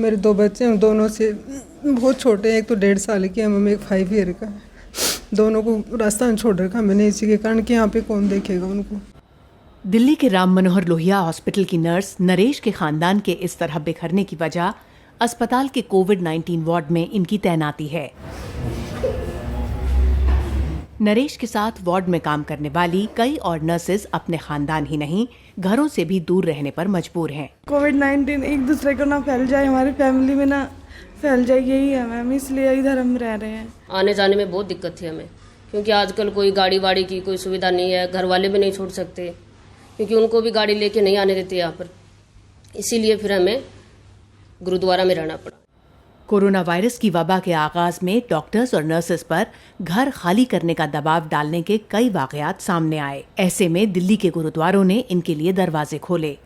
मेरे 2 बच्चे हैं, दोनों से बहुत छोटे हैं। एक तो 1.5 साल की है मम्मी, एक 5 ईयर का है। दोनों को रास्ता छोड़ रखा मैंने इसी के कारण कि यहाँ पे कौन देखेगा उनको। दिल्ली के राम मनोहर लोहिया हॉस्पिटल की नर्स नरेश के खानदान के इस तरह बिखरने की वजह अस्पताल के कोविड-19 वार्ड में इनकी तैनाती है। नरेश के साथ वार्ड में काम करने वाली कई और नर्सेज अपने खानदान ही नहीं घरों से भी दूर रहने पर मजबूर हैं। कोविड-19 एक दूसरे को ना फैल जाए, हमारी फैमिली में ना फैल जाए, यही है मैम, इसलिए इधर हम रह रहे हैं। आने जाने में बहुत दिक्कत थी हमें, क्योंकि आजकल कोई गाड़ी वाड़ी की कोई सुविधा नहीं है, घर वाले भी नहीं छोड़ सकते क्योंकि उनको भी गाड़ी लेके नहीं आने देते यहाँ पर, इसीलिए फिर हमें गुरुद्वारा में रहना पड़ा। कोरोना वायरस की वबा के आगाज में डॉक्टर्स और नर्सेज पर घर खाली करने का दबाव डालने के कई वाकयात सामने आए। ऐसे में दिल्ली के गुरुद्वारों ने इनके लिए दरवाजे खोले।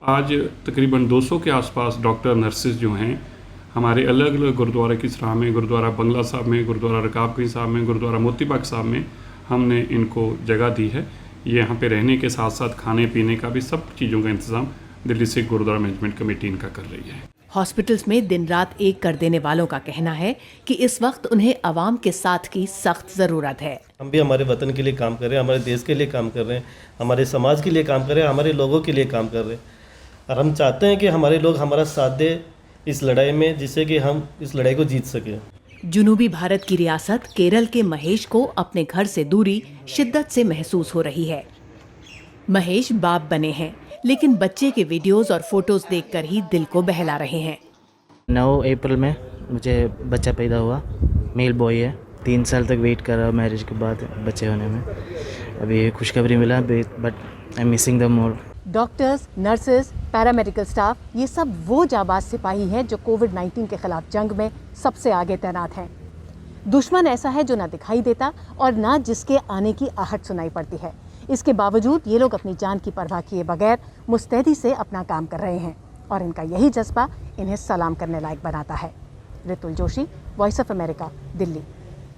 आज तकरीबन 200 के आसपास डॉक्टर नर्सेज जो हैं हमारे अलग अलग गुरुद्वारा की सराह में, गुरुद्वारा बंगला साहब में, गुरुद्वारा रकाबगंज साहब में, गुरुद्वारा मोती बाग साहब में हमने इनको जगह दी है। ये यहाँ पे रहने के साथ साथ खाने पीने का भी सब चीज़ों का इंतज़ाम दिल्ली सिख गुरुद्वारा मैनेजमेंट कमेटी इनका कर रही है। हॉस्पिटल्स में दिन रात एक कर देने वालों का कहना है कि इस वक्त उन्हें अवाम के साथ की सख्त ज़रूरत है। हम भी हमारे वतन के लिए काम कर रहे हैं, हमारे देश के लिए काम कर रहे हैं, हमारे समाज के लिए काम कर रहे हैं, हमारे लोगों के लिए काम कर रहे हैं और हम चाहते हैं कि हमारे लोग हमारा साथ दें इस लड़ाई में, जिससे कि हम इस लड़ाई को जीत सकें। जुनूबी भारत की रियासत केरल के महेश को अपने घर से दूरी शिद्दत से महसूस हो रही है। महेश बाप बने हैं, लेकिन बच्चे के वीडियोस और फोटोज देखकर ही दिल को बहला रहे हैं। 9 अप्रैल में मुझे बच्चा पैदा हुआ, मेल बॉय है। 3 साल तक वेट कर रहा मैरिज के बाद बच्चे होने में। अभी खुशखबरी मिला, but I am missing the more. Doctors, nurses, paramedical staff, ये सब वो जाबाज सिपाही हैं जो कोविड-19 के खिलाफ जंग में सबसे आगे तैनात हैं। दुश्मन ऐसा है जो ना दिखाई देता और ना जिसके आने की आहट सुनाई पड़ती है। इसके बावजूद ये लोग अपनी जान की परवाह किए बगैर मुस्तैदी से अपना काम कर रहे हैं और इनका यही जज्बा इन्हें सलाम करने लायक बनाता है। Ritul Joshi, Voice of America, Delhi.